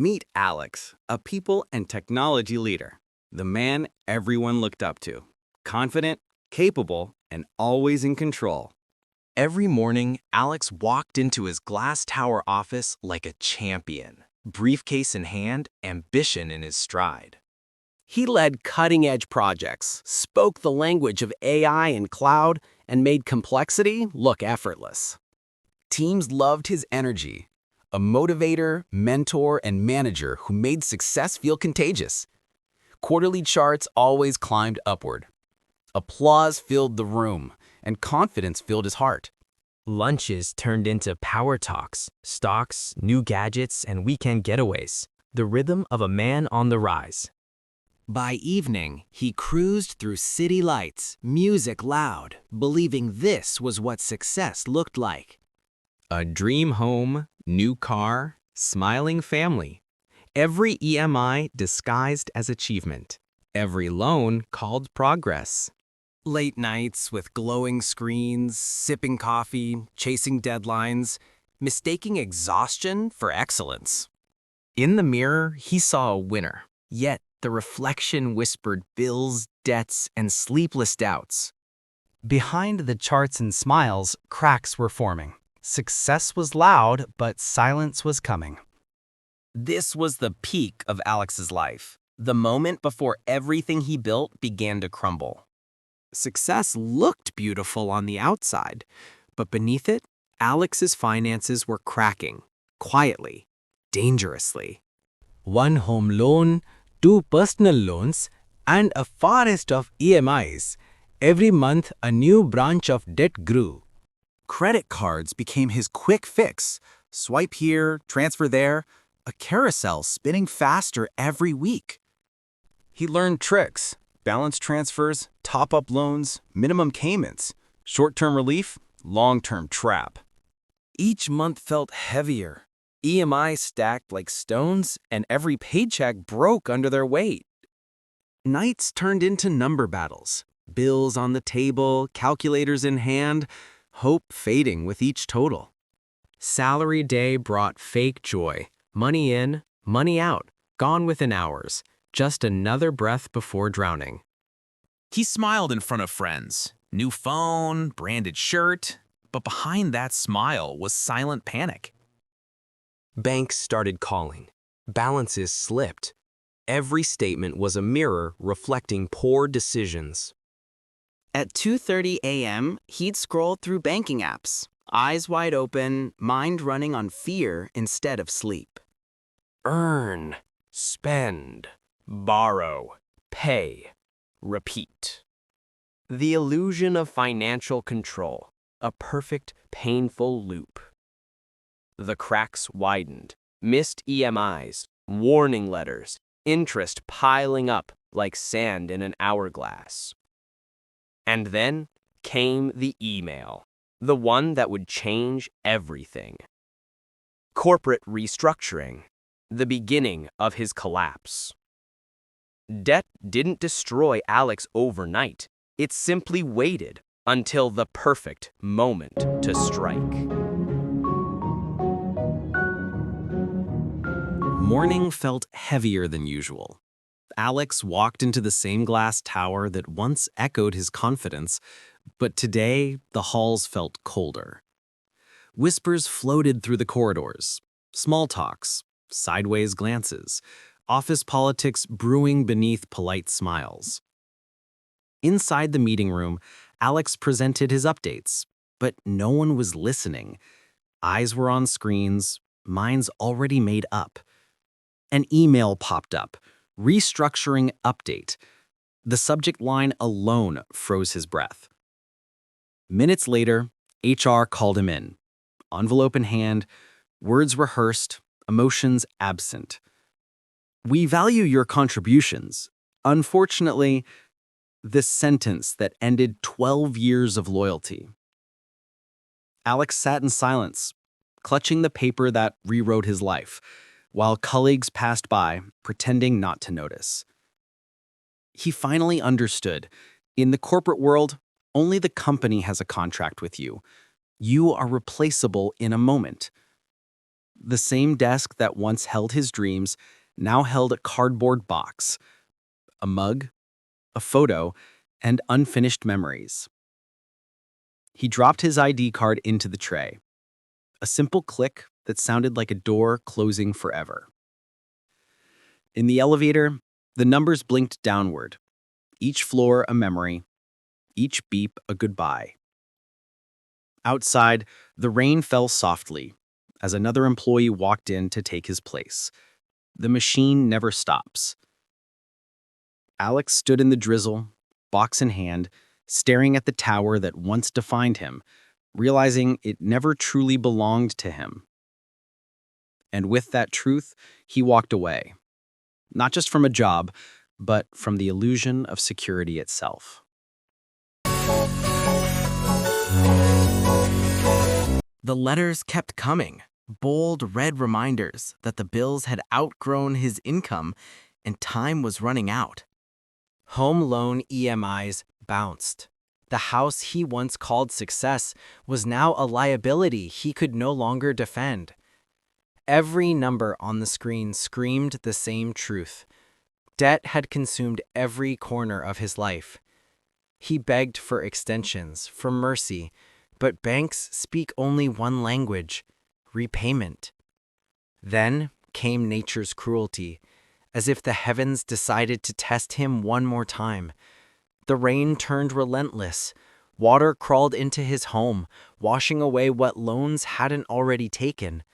Meet Alex, a people and technology leader. The man everyone looked up to. Confident, capable, and always in control. Every morning, Alex walked into his glass tower office like a champion, briefcase in hand, ambition in his stride. He led cutting-edge projects, spoke the language of AI and cloud, and made complexity look effortless. Teams loved his energy. A motivator, mentor, and manager who made success feel contagious. Quarterly charts always climbed upward. Applause filled the room, and confidence filled his heart. Lunches turned into power talks, stocks, new gadgets, and weekend getaways. The rhythm of a man on the rise. By evening, he cruised through city lights, music loud, believing this was what success looked like. A dream home, new car, smiling family. Every EMI disguised as achievement. Every loan called progress. Late nights with glowing screens, sipping coffee, chasing deadlines, mistaking exhaustion for excellence. In the mirror, he saw a winner. Yet, the reflection whispered bills, debts, and sleepless doubts. Behind the charts and smiles, cracks were forming. Success was loud, but silence was coming. This was the peak of Alex's life, the moment before everything he built began to crumble. Success looked beautiful on the outside, but beneath it, Alex's finances were cracking, quietly, dangerously. One home loan, 2 personal loans, and a forest of EMIs. Every month, a new branch of debt grew. Credit cards became his quick fix. Swipe here, transfer there, a carousel spinning faster every week. He learned tricks, balance transfers, top-up loans, minimum payments, short-term relief, long-term trap. Each month felt heavier. EMI stacked like stones, and every paycheck broke under their weight. Nights turned into number battles. Bills on the table, calculators in hand, hope fading with each total. Salary day brought fake joy. Money in, money out, gone within hours. Just another breath before drowning. He smiled in front of friends. New phone, branded shirt, but behind that smile was silent panic. Banks started calling. Balances slipped. Every statement was a mirror reflecting poor decisions. At 2:30 a.m., he'd scroll through banking apps, eyes wide open, mind running on fear instead of sleep. Earn, spend, borrow, pay, repeat. The illusion of financial control, a perfect, painful loop. The cracks widened, missed EMIs, warning letters, interest piling up like sand in an hourglass. And then came the email, the one that would change everything. Corporate restructuring, the beginning of his collapse. Debt didn't destroy Alex overnight. It simply waited until the perfect moment to strike. Morning felt heavier than usual. Alex walked into the same glass tower that once echoed his confidence, but today the halls felt colder. Whispers floated through the corridors, small talks, sideways glances, office politics brewing beneath polite smiles. Inside the meeting room, Alex presented his updates, but no one was listening. Eyes were on screens, minds already made up. An email popped up. Restructuring update. The subject line alone froze his breath. Minutes later, HR called him in. Envelope in hand, words rehearsed, emotions absent. "We value your contributions. Unfortunately," this sentence that ended 12 years of loyalty. Alex sat in silence, clutching the paper that rewrote his life, while colleagues passed by, pretending not to notice. He finally understood. In the corporate world, only the company has a contract with you. You are replaceable in a moment. The same desk that once held his dreams now held a cardboard box, a mug, a photo, and unfinished memories. He dropped his ID card into the tray, a simple click that sounded like a door closing forever. In the elevator, the numbers blinked downward, each floor a memory, each beep a goodbye. Outside, the rain fell softly as another employee walked in to take his place. The machine never stops. Alex stood in the drizzle, box in hand, staring at the tower that once defined him, realizing it never truly belonged to him. And with that truth, he walked away, not just from a job, but from the illusion of security itself. The letters kept coming, bold red reminders that the bills had outgrown his income and time was running out. Home loan EMIs bounced. The house he once called success was now a liability he could no longer defend. Every number on the screen screamed the same truth. Debt had consumed every corner of his life. He begged for extensions, for mercy, but banks speak only one language: repayment. Then came nature's cruelty, as if the heavens decided to test him one more time. The rain turned relentless. Water crawled into his home, washing away what loans hadn't already taken.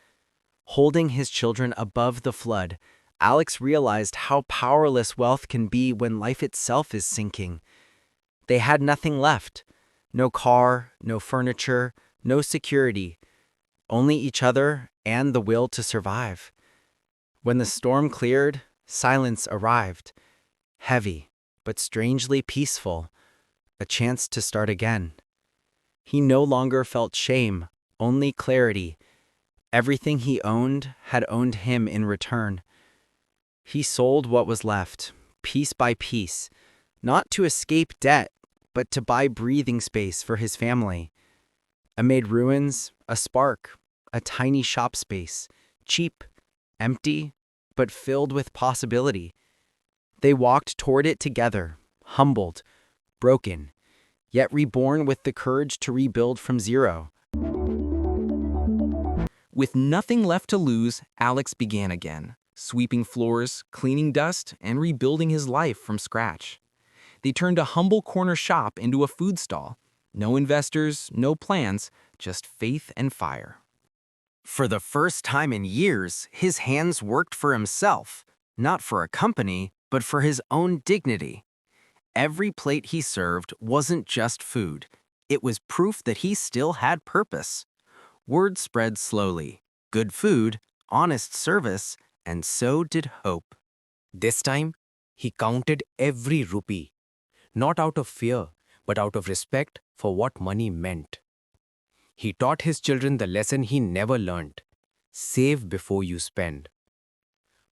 Holding his children above the flood, Alex realized how powerless wealth can be when life itself is sinking. They had nothing left. No car, no furniture, no security. Only each other and the will to survive. When the storm cleared, silence arrived. Heavy, but strangely peaceful. A chance to start again. He no longer felt shame, only clarity. Everything he owned had owned him in return. He sold what was left, piece by piece, not to escape debt, but to buy breathing space for his family. Amid ruins, a spark, a tiny shop space, cheap, empty, but filled with possibility. They walked toward it together, humbled, broken, yet reborn with the courage to rebuild from zero. With nothing left to lose, Alex began again, sweeping floors, cleaning dust, and rebuilding his life from scratch. They turned a humble corner shop into a food stall. No investors, no plans, just faith and fire. For the first time in years, his hands worked for himself, not for a company, but for his own dignity. Every plate he served wasn't just food. It was proof that he still had purpose. Word spread slowly. Good food, honest service, and so did hope. This time, he counted every rupee, not out of fear, but out of respect for what money meant. He taught his children the lesson he never learned: save before you spend.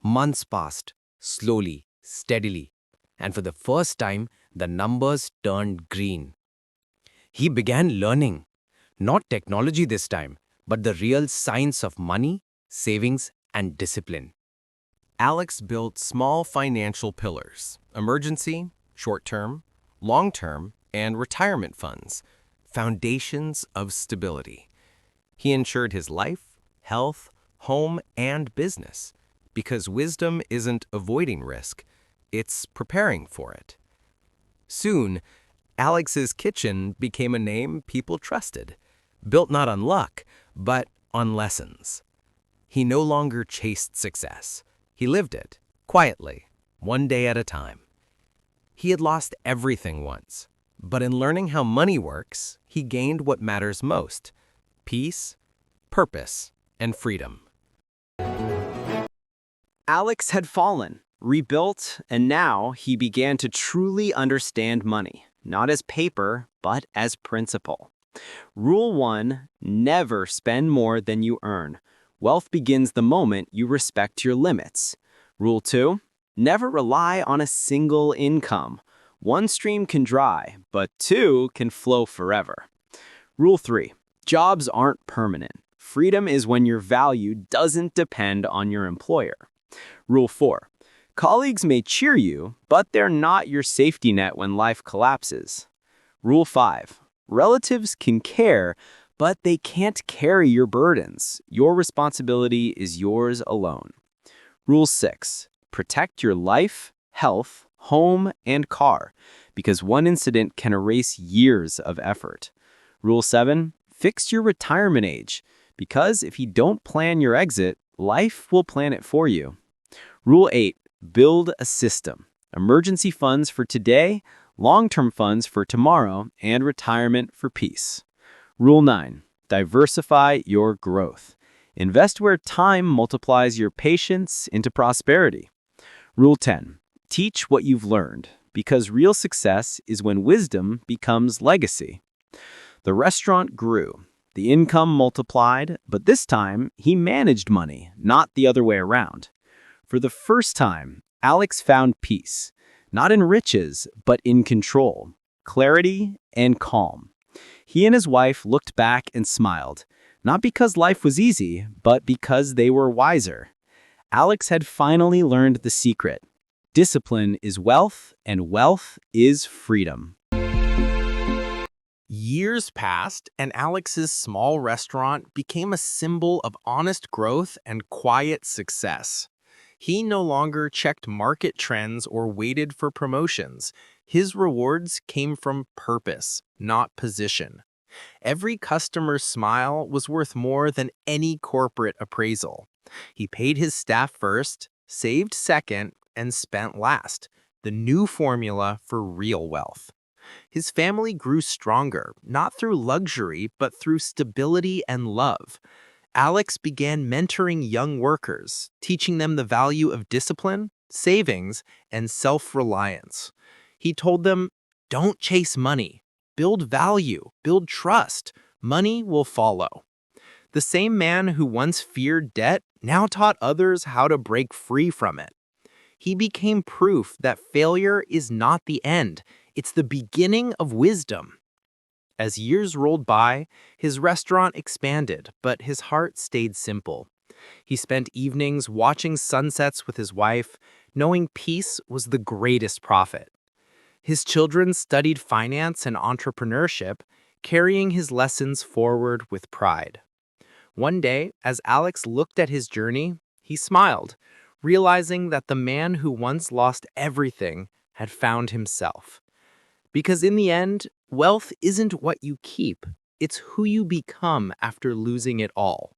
Months passed, slowly, steadily, and for the first time, the numbers turned green. He began learning, not technology this time, but the real science of money, savings, and discipline. Alex built small financial pillars: emergency, short-term, long-term, and retirement funds, foundations of stability. He ensured his life, health, home, and business, because wisdom isn't avoiding risk, it's preparing for it. Soon, Alex's kitchen became a name people trusted, built not on luck, but on lessons. He no longer chased success. He lived it, quietly, one day at a time. He had lost everything once, but in learning how money works, he gained what matters most: peace, purpose, and freedom. Alex had fallen, rebuilt, and now he began to truly understand money, not as paper, but as principle. Rule 1, never spend more than you earn. Wealth begins the moment you respect your limits. Rule 2, never rely on a single income. One stream can dry, but two can flow forever. Rule 3, jobs aren't permanent. Freedom is when your value doesn't depend on your employer. Rule 4. Colleagues may cheer you, but they're not your safety net when life collapses. Rule 5. Relatives can care, but they can't carry your burdens. Your responsibility is yours alone. Rule 6. Protect your life, health, home, and car, because one incident can erase years of effort. Rule 7. Fix your retirement age, because if you don't plan your exit, life will plan it for you. Rule 8. Build a system. Emergency funds for today, long-term funds for tomorrow, and retirement for peace. Rule 9. Diversify your growth. Invest where time multiplies your patience into prosperity. Rule 10. Teach what you've learned, because real success is when wisdom becomes legacy. The restaurant grew. The income multiplied, but this time he managed money, not the other way around. For the first time, Alex found peace, not in riches, but in control, clarity, and calm. He and his wife looked back and smiled, not because life was easy, but because they were wiser. Alex had finally learned the secret. Discipline is wealth, and wealth is freedom. Years passed, and Alex's small restaurant became a symbol of honest growth and quiet success. He no longer checked market trends or waited for promotions. His rewards came from purpose, not position. Every customer's smile was worth more than any corporate appraisal. He paid his staff first, saved second, and spent last. The new formula for real wealth. His family grew stronger, not through luxury, but through stability and love. Alex began mentoring young workers, teaching them the value of discipline, savings, and self-reliance. He told them, don't chase money. Build value, build trust. Money will follow. The same man who once feared debt now taught others how to break free from it. He became proof that failure is not the end. It's the beginning of wisdom. As years rolled by, his restaurant expanded, but his heart stayed simple. He spent evenings watching sunsets with his wife, knowing peace was the greatest profit. His children studied finance and entrepreneurship, carrying his lessons forward with pride. One day, as Alex looked at his journey, he smiled, realizing that the man who once lost everything had found himself. Because in the end, wealth isn't what you keep, it's who you become after losing it all.